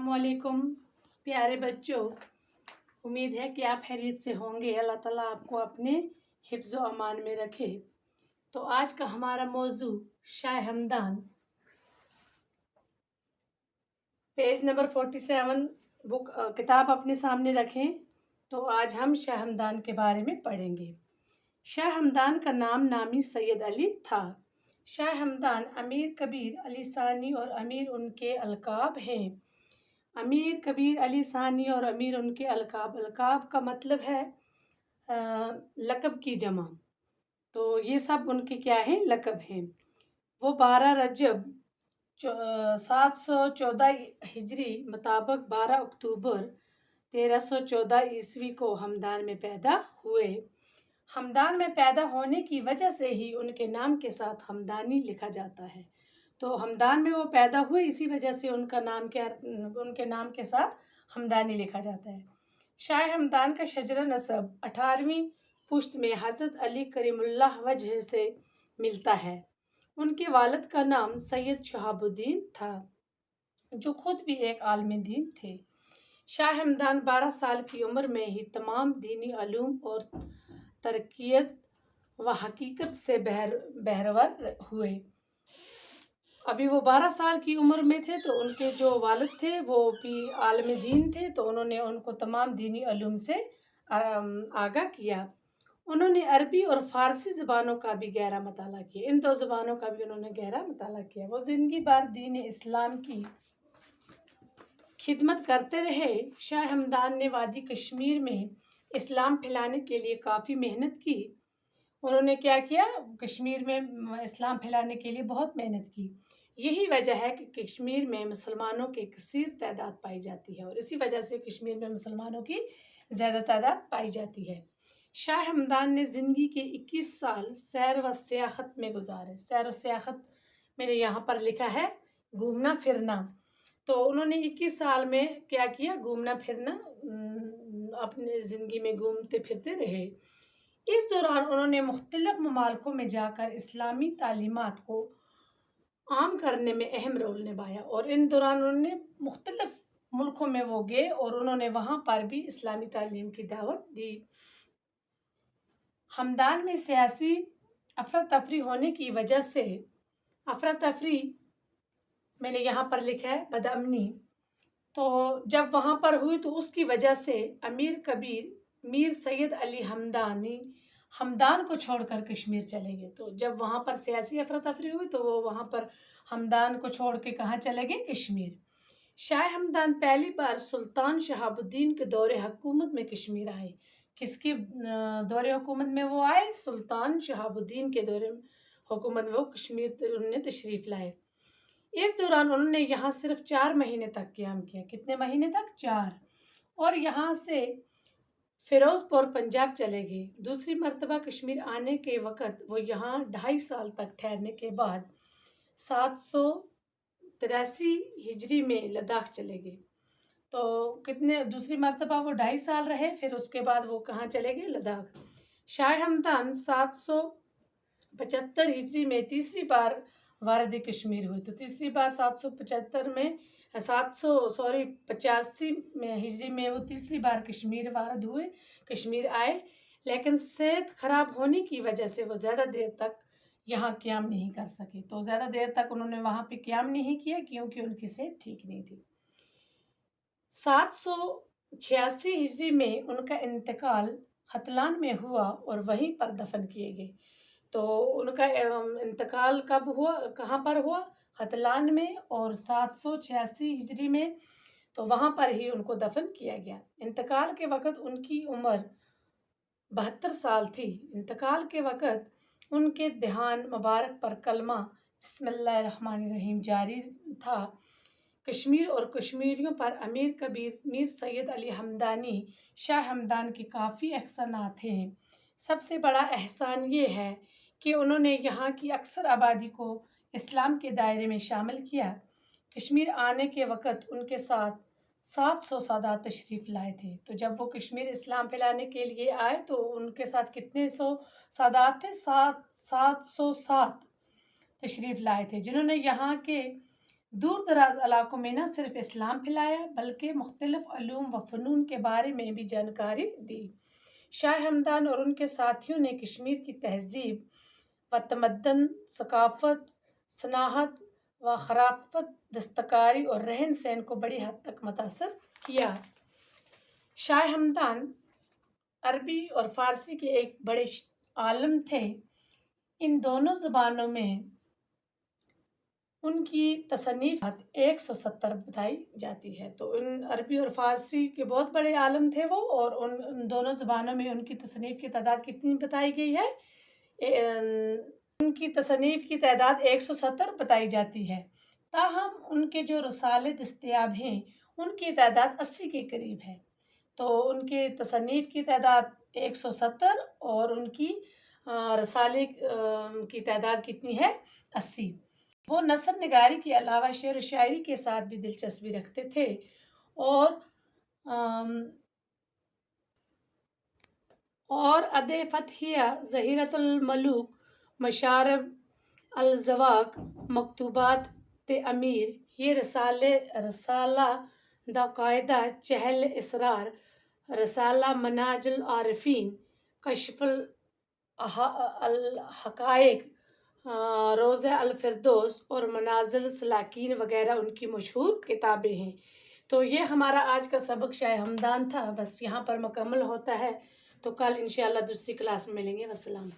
अस्सलामुअलैकुम प्यारे बच्चों, उम्मीद है कि आप खैरियत से होंगे। अल्लाह ताला आपको अपने हिफ्ज़ व अमान में रखे। तो आज का हमारा मौजू Shah Hamdan, page number 47 book किताब अपने सामने रखें। तो आज हम शाह हमदान के बारे में पढ़ेंगे। शाह हमदान का नाम नामी सैयद अली था। शाह हमदान अमीर कबीर अली सानी और अमीर उनके अलकाब हैं। अमीर कबीर अली सानी और अमीर उनके अलकाब, अलकाब का मतलब है लक़ब की जमा। तो ये सब उनके क्या हैं, लक़ब हैं। वो 12 रजब 714 हिजरी मुताबिक 12 अक्टूबर 1314 ईस्वी को हमदान में पैदा हुए। हमदान में पैदा होने की वजह से ही उनके नाम के साथ हमदानी लिखा जाता है। तो हमदान में वो पैदा हुए, इसी वजह से उनका नाम उनके नाम के साथ हमदानी लिखा जाता है। शाह हमदान का शजरा नसब 18वीं पुश्त में हज़रत अली करीमुल्लाह वजह से मिलता है। उनके वालिद का नाम सैयद शहाबुद्दीन था, जो खुद भी एक आलिम दीन थे। शाह हमदान 12 साल की उम्र में ही तमाम दीनी अलूम और तरकियत व हकीकत से बहरवर हुए। अभी वो 12 साल की उम्र में थे, तो उनके जो वालिद थे वो भी आलिम दीन थे, तो उन्होंने उनको तमाम दीनी अलूम से आगाह किया। उन्होंने अरबी और फ़ारसी ज़बानों का भी गहरा मताला किया। इन दो ज़बानों का भी उन्होंने गहरा मताला किया। वो ज़िंदगी भर दीन इस्लाम की खिदमत करते रहे। शाह हमदान ने वादी कश्मीर में इस्लाम फैलाने के लिए काफ़ी मेहनत की। उन्होंने क्या किया, कश्मीर में इस्लाम फैलाने के लिए बहुत मेहनत की। यही वजह है कि कश्मीर में मुसलमानों की कसीर तादाद पाई जाती है, और इसी वजह से कश्मीर में मुसलमानों की ज़्यादा तादाद पाई जाती है। शाह हमदान ने ज़िंदगी के 21 साल सैर व सियाहत में गुजारे। सैर व सियाहत मैंने यहाँ पर लिखा है घूमना फिरना। तो उन्होंने 21 साल में क्या किया, घूमना फिरना, अपने ज़िंदगी में घूमते फिरते रहे। इस दौरान उन्होंने मुख्तलिफ ममालिकों में जाकर इस्लामी तालीमात को आम करने में अहम रोल निभाया, और इन दौरान उन्होंने मुख्तलिफ मुल्कों में वो गए और उन्होंने वहाँ पर भी इस्लामी तालीम की दावत दी। हमदान में सियासी अफरा तफरी होने की वजह से, अफरा तफरी मैंने यहाँ पर लिखा है बदअमनी, तो जब वहाँ पर हुई तो उसकी वजह से अमीर कबीर मीर सैयद अली हमदानी हमदान को छोड़कर कश्मीर चले गए। तो जब वहाँ पर सियासी अफरा तफरी हुई तो वो वहाँ पर हमदान को छोड़ के कहाँ चले गए, कश्मीर। शाह हमदान पहली बार सुल्तान शहाबुद्दीन के दौरे हुकूमत में कश्मीर आए। किसके दौरे हुकूमत में वो आए, सुल्तान शहाबुद्दीन के दौरे हुकूमत में वो कश्मीर उन्होंने तशरीफ़ लाए। इस दौरान उन्होंने यहाँ सिर्फ 4 महीने तक क़याम किया। कितने महीने तक, 4। और यहाँ से फ़िरोज़पुर पंजाब चले गए। दूसरी मरतबा कश्मीर आने के वक़्त वो यहाँ 2.5 साल तक ठहरने के बाद 783 हिजरी में लद्दाख चले गए। तो कितने, दूसरी मरतबा वो 2.5 साल रहे, फिर उसके बाद वो कहाँ चले गए, लद्दाख। शाह हमदान 775 हिजरी में तीसरी बार वारद कश्मीर हुए। तो तीसरी बार 85 में हिजरी में वो तीसरी बार कश्मीर वारद हुए, कश्मीर आए। लेकिन सेहत ख़राब होने की वजह से वो ज़्यादा देर तक यहाँ क़याम नहीं कर सके। तो ज़्यादा देर तक उन्होंने वहाँ पे क़याम नहीं किया, क्योंकि उनकी सेहत ठीक नहीं थी। 786 हिजरी में उनका इंतकाल खतलान में हुआ और वहीं पर दफन किए गए। तो उनका इंतकाल कब हुआ, कहाँ पर हुआ, खतलान में, और 786 हिजरी में, तो वहाँ पर ही उनको दफन किया गया। इंतकाल के वक़्त उनकी उम्र 72 साल थी। इंतकाल के वक़्त उनके दहान मुबारक पर कलमा बिस्मिल्लाहिर्रहमानिर्रहीम जारी था। कश्मीर और कश्मीरियों पर अमीर कबीर मीर सैयद अली हमदानी शाह हमदान के काफ़ी एहसानात हैं। सबसे बड़ा एहसान ये है कि उन्होंने यहाँ की अक्सर आबादी को इस्लाम के दायरे में शामिल किया। कश्मीर आने के वक़्त उनके साथ 700 सादात तशरीफ़ लाए थे। तो जब वो कश्मीर इस्लाम फैलाने के लिए आए तो उनके साथ कितने सौ सादात थे, 707 तशरीफ़ लाए थे, जिन्होंने यहाँ के دور دراز علاقوں میں نہ صرف اسلام پھیلایا بلکہ مختلف علوم و فنون کے بارے میں بھی جانکاری دی۔ شاہ ہمدان اور ان کے ساتھیوں نے کشمیر کی تہذیب و تمدن، ثقافت، صنعت و خرافت، دستکاری اور رہن سہن کو بڑی حد تک متاثر کیا۔ شاہ ہمدان عربی اور فارسی کے ایک بڑے عالم تھے۔ ان دونوں زبانوں میں ان کی تصنیف 170 بتائی جاتی ہے۔ تو ان عربی اور فارسی کے بہت بڑے عالم تھے وہ، اور ان دونوں زبانوں میں ان کی تصنیف کی تعداد کتنی بتائی گئی ہے؟ ان کی تصنیف کی تعداد 170 بتائی جاتی ہے۔ تاہم ان کے جو رسالے دستیاب ہیں ان کی تعداد 80 کے قریب ہے۔ تو ان کے تصنیف کی تعداد 170 اور ان کی رسالے کی تعداد کتنی ہے؟ 80۔ وہ نثر نگاری کے علاوہ شعر و شاعری کے ساتھ بھی دلچسپی رکھتے تھے، اور اد فتحیہ، ظہیرۃ الملوک، مشارب الذواق، مکتوبات امیر، یہ رسالہ دا قاعدہ، چہل اسرار، رسالہ مناج العارفین، کشف الحقائق، روضہ الفردوس اور منازل السالکین وغیرہ ان کی مشہور کتابیں ہیں۔ تو یہ ہمارا آج کا سبق شاہ ہمدان تھا، بس یہاں پر مکمل ہوتا ہے۔ تو کل انشاءاللہ دوسری کلاس میں ملیں گے۔ والسلام۔